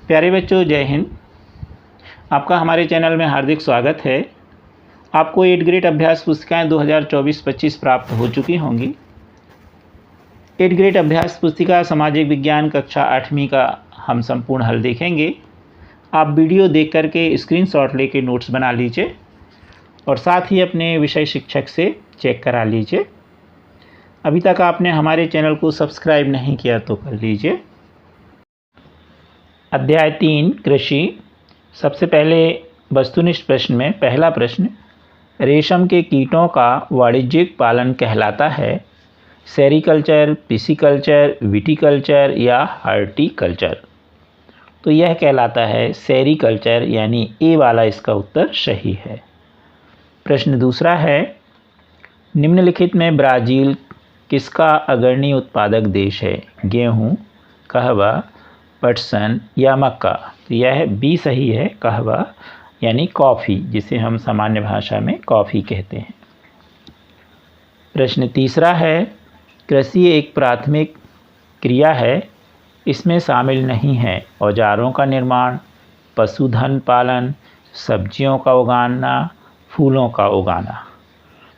प्यारे बच्चों, जय हिंद। आपका हमारे चैनल में हार्दिक स्वागत है। आपको 8th ग्रेड अभ्यास पुस्तिकाएँ 2024-25 प्राप्त हो चुकी होंगी। 8th ग्रेड अभ्यास पुस्तिका सामाजिक विज्ञान कक्षा 8वीं का हम संपूर्ण हल देखेंगे। आप वीडियो देख करके स्क्रीनशॉट लेके नोट्स बना लीजिए और साथ ही अपने विषय शिक्षक से चेक करा लीजिए। अभी तक आपने हमारे चैनल को सब्सक्राइब नहीं किया तो कर लीजिए। अध्याय 3 कृषि। सबसे पहले वस्तुनिष्ठ प्रश्न में पहला प्रश्न, रेशम के कीटों का वाणिज्यिक पालन कहलाता है सेरीकल्चर, पिसिकल्चर, विटिकल्चर या हॉर्टिकल्चर। तो यह कहलाता है सेरीकल्चर, यानी ए वाला इसका उत्तर सही है। प्रश्न दूसरा है, निम्नलिखित में ब्राज़ील किसका अग्रणी उत्पादक देश है? गेहूँ, कहवा, पटसन या मक्का? तो यह बी सही है, कहवा यानी कॉफ़ी, जिसे हम सामान्य भाषा में कॉफ़ी कहते हैं। प्रश्न तीसरा है, कृषि एक प्राथमिक क्रिया है, इसमें शामिल नहीं है औजारों का निर्माण, पशुधन पालन, सब्जियों का उगाना, फूलों का उगाना।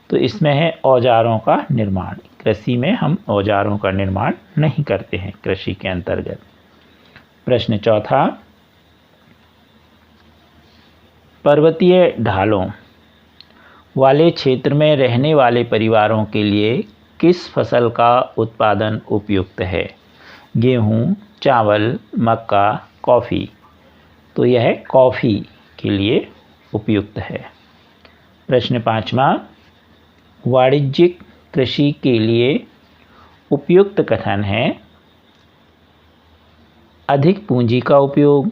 तो इसमें है औजारों का निर्माण। कृषि में हम औजारों का निर्माण नहीं करते हैं कृषि के अंतर्गत। प्रश्न चौथा, पर्वतीय ढालों वाले क्षेत्र में रहने वाले परिवारों के लिए किस फसल का उत्पादन उपयुक्त है? गेहूँ, चावल, मक्का, कॉफ़ी? तो यह कॉफ़ी के लिए उपयुक्त है। प्रश्न पाँचवा, वाणिज्यिक कृषि के लिए उपयुक्त कथन है अधिक पूंजी का उपयोग,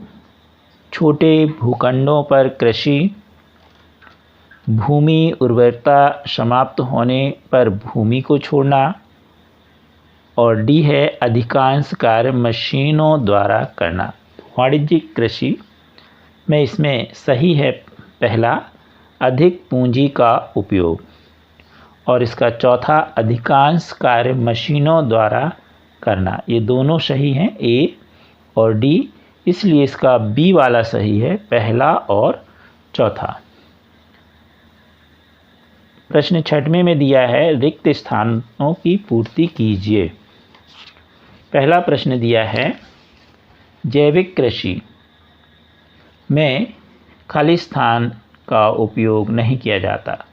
छोटे भूखंडों पर कृषि, भूमि उर्वरता समाप्त होने पर भूमि को छोड़ना, और डी है अधिकांश कार्य मशीनों द्वारा करना। वाणिज्यिक कृषि में इसमें सही है पहला, अधिक पूंजी का उपयोग, और इसका चौथा अधिकांश कार्य मशीनों द्वारा करना। ये दोनों सही हैं, ए और डी, इसलिए इसका बी वाला सही है, पहला और चौथा। प्रश्न छठवें में दिया है, रिक्त स्थानों की पूर्ति कीजिए। पहला प्रश्न दिया है, जैविक कृषि में खाली स्थान का उपयोग नहीं किया जाता,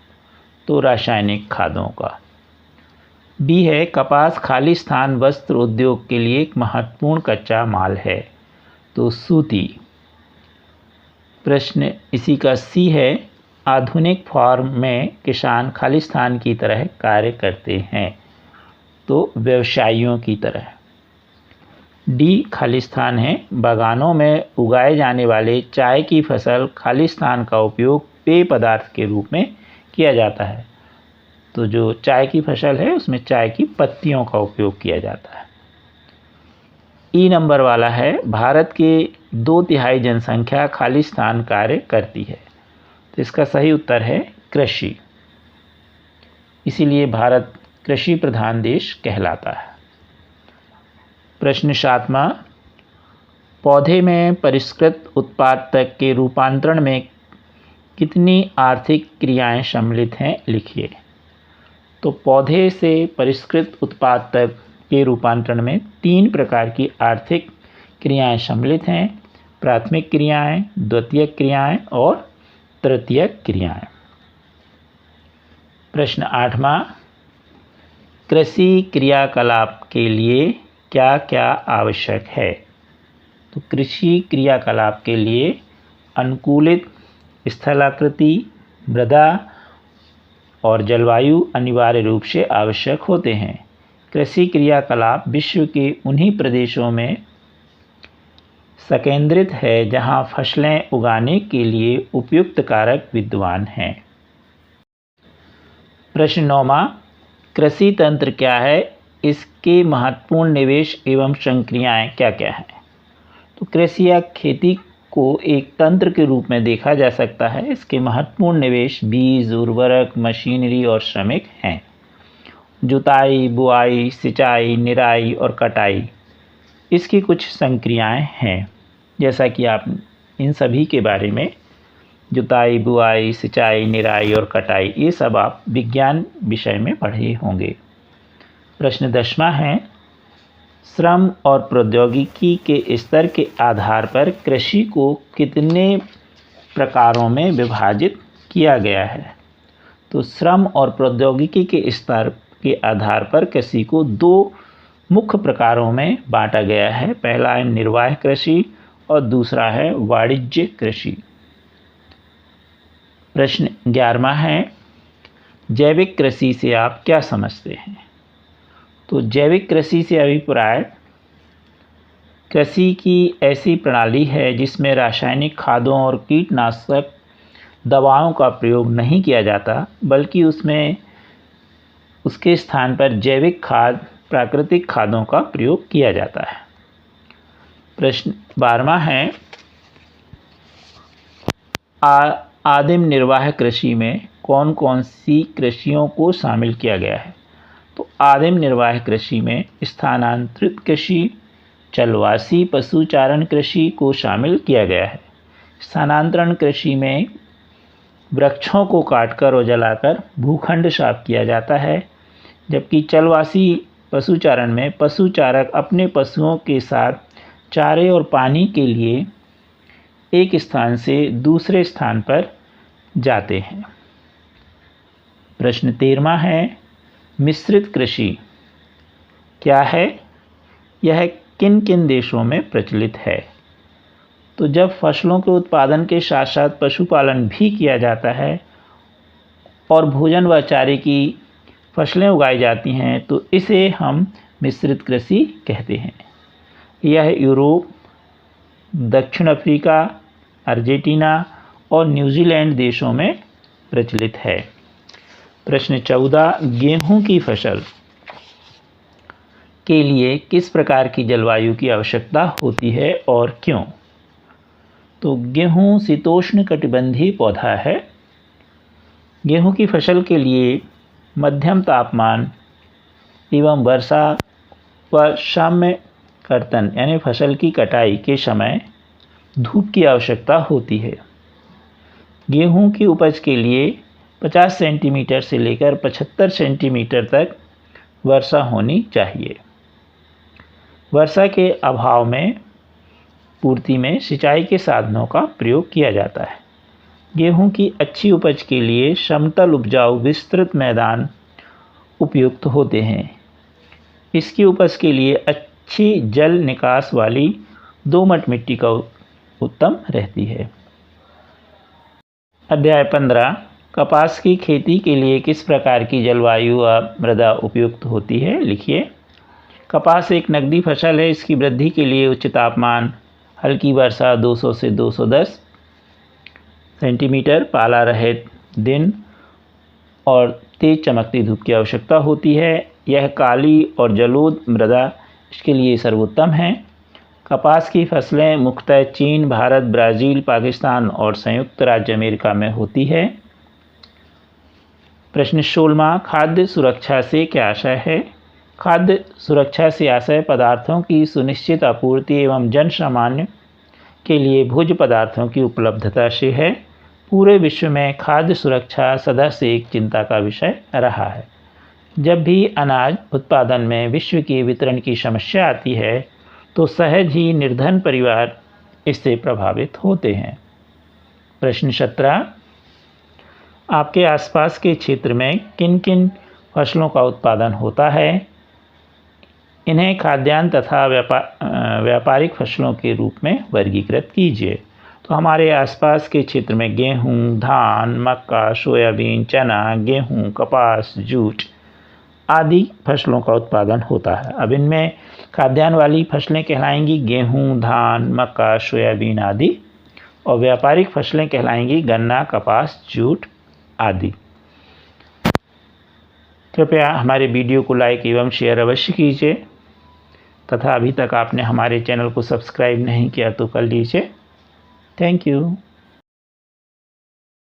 तो रासायनिक खादों का। बी है, कपास खाली स्थान वस्त्र उद्योग के लिए एक महत्वपूर्ण कच्चा माल है, तो सूती। प्रश्न इसी का सी है, आधुनिक फार्म में किसान खाली स्थान की तरह कार्य करते हैं, तो व्यवसायियों की तरह। डी खाली स्थान है, बागानों में उगाए जाने वाले चाय की फसल खाली स्थान का उपयोग पेय पदार्थ के रूप में किया जाता है, तो जो चाय की फसल है उसमें चाय की पत्तियों का उपयोग किया जाता है। ई नंबर वाला है, भारत के 2/3 जनसंख्या खाली स्थान कार्य करती है, तो इसका सही उत्तर है कृषि, इसीलिए भारत कृषि प्रधान देश कहलाता है। प्रश्न सातवां, पौधे में परिष्कृत उत्पाद तक के रूपांतरण में कितनी आर्थिक क्रियाएं सम्मिलित हैं, लिखिए। तो पौधे से परिष्कृत उत्पाद तक के रूपांतरण में 3 प्रकार की आर्थिक क्रियाएं सम्मिलित हैं, प्राथमिक क्रियाएं, द्वितीयक क्रियाएं और तृतीयक क्रियाएं। प्रश्न आठवां, कृषि क्रियाकलाप के लिए क्या क्या आवश्यक है? तो कृषि क्रियाकलाप के लिए अनुकूलित स्थलाकृति, मृदा और जलवायु अनिवार्य रूप से आवश्यक होते हैं। कृषि क्रियाकलाप विश्व के उन्हीं प्रदेशों में संकेंद्रित है जहां फसलें उगाने के लिए उपयुक्त कारक विद्यमान हैं। प्रश्न 9वां, कृषि तंत्र क्या है? इसके महत्वपूर्ण निवेश एवं संक्रियाएं क्या क्या हैं? तो कृषि या खेती को एक तंत्र के रूप में देखा जा सकता है। इसके महत्वपूर्ण निवेश बीज, उर्वरक, मशीनरी और श्रमिक हैं। जुताई, बुआई, सिंचाई, निराई और कटाई इसकी कुछ संक्रियाएं हैं। जैसा कि आप इन सभी के बारे में जुताई, बुआई, सिंचाई, निराई और कटाई ये सब आप विज्ञान विषय में पढ़े होंगे। प्रश्न 10वां है, श्रम और प्रौद्योगिकी के स्तर के आधार पर कृषि को कितने प्रकारों में विभाजित किया गया है? तो श्रम और प्रौद्योगिकी के स्तर के आधार पर कृषि को 2 मुख्य प्रकारों में बांटा गया है। पहला है निर्वाह कृषि और दूसरा है वाणिज्यिक कृषि। प्रश्न 11वां है, जैविक कृषि से आप क्या समझते हैं? तो जैविक कृषि से अभिप्राय कृषि की ऐसी प्रणाली है जिसमें रासायनिक खादों और कीटनाशक दवाओं का प्रयोग नहीं किया जाता, बल्कि उसके स्थान पर जैविक खाद, प्राकृतिक खादों का प्रयोग किया जाता है। प्रश्न 12वां है, आदिम निर्वाह कृषि में कौन कौन सी कृषियों को शामिल किया गया है? तो आदिम निर्वाह कृषि में स्थानांतरित कृषि, चलवासी पशुचारण कृषि को शामिल किया गया है। स्थानांतरण कृषि में वृक्षों को काटकर और जलाकर भूखंड साफ किया जाता है, जबकि चलवासी पशुचारण में पशुचारक अपने पशुओं के साथ चारे और पानी के लिए एक स्थान से दूसरे स्थान पर जाते हैं। प्रश्न 13वां है, मिश्रित कृषि क्या है? यह किन किन देशों में प्रचलित है? तो जब फसलों के उत्पादन के साथ साथ पशुपालन भी किया जाता है और भोजन व चारे की फसलें उगाई जाती हैं, तो इसे हम मिश्रित कृषि कहते हैं। यह यूरोप, दक्षिण अफ्रीका, अर्जेंटीना और न्यूजीलैंड देशों में प्रचलित है। प्रश्न 14, गेहूं की फसल के लिए किस प्रकार की जलवायु की आवश्यकता होती है और क्यों? तो गेहूं शीतोष्ण कटिबंधीय पौधा है। गेहूं की फसल के लिए मध्यम तापमान एवं वर्षा व साम्य कर्तन यानी फसल की कटाई के समय धूप की आवश्यकता होती है। गेहूं की उपज के लिए 50 सेंटीमीटर से लेकर 75 सेंटीमीटर तक वर्षा होनी चाहिए। वर्षा के अभाव में पूर्ति में सिंचाई के साधनों का प्रयोग किया जाता है। गेहूं की अच्छी उपज के लिए समतल उपजाऊ विस्तृत मैदान उपयुक्त होते हैं। इसकी उपज के लिए अच्छी जल निकास वाली दोमट मिट्टी का उत्तम रहती है। अध्याय 15, कपास की खेती के लिए किस प्रकार की जलवायु व मृदा उपयुक्त होती है? लिखिए। कपास एक नकदी फसल है। इसकी वृद्धि के लिए उच्च तापमान, हल्की वर्षा 200 से 210 सेंटीमीटर, पाला रहित दिन और तेज चमकती धूप की आवश्यकता होती है। यह काली और जलोढ़ मृदा इसके लिए सर्वोत्तम है। कपास की फसलें मुख्यतः चीन, भारत, ब्राज़ील, पाकिस्तान और संयुक्त राज्य अमेरिका में होती है। प्रश्न 16, खाद्य सुरक्षा से क्या आशय है? खाद्य सुरक्षा से आशय पदार्थों की सुनिश्चित आपूर्ति एवं जन सामान्य के लिए भोज्य पदार्थों की उपलब्धता से है। पूरे विश्व में खाद्य सुरक्षा सदा से एक चिंता का विषय रहा है। जब भी अनाज उत्पादन में विश्व के वितरण की समस्या आती है, तो सहज ही निर्धन परिवार इससे प्रभावित होते हैं। प्रश्न 17, आपके आसपास के क्षेत्र में किन किन फसलों का उत्पादन होता है? इन्हें खाद्यान्न तथा व्यापारिक फसलों के रूप में वर्गीकृत कीजिए। तो हमारे आसपास के क्षेत्र में गेहूं, धान, मक्का, सोयाबीन, चना, गेहूं, कपास, जूट आदि फसलों का उत्पादन होता है। अब इनमें खाद्यान्न वाली फसलें कहलाएंगी गेहूं, धान, मक्का, सोयाबीन आदि, और व्यापारिक फसलें कहलाएंगी गन्ना, कपास, जूट आदि। कृपया हमारे वीडियो को लाइक एवं शेयर अवश्य कीजिए तथा अभी तक आपने हमारे चैनल को सब्सक्राइब नहीं किया तो कर लीजिए। Thank you.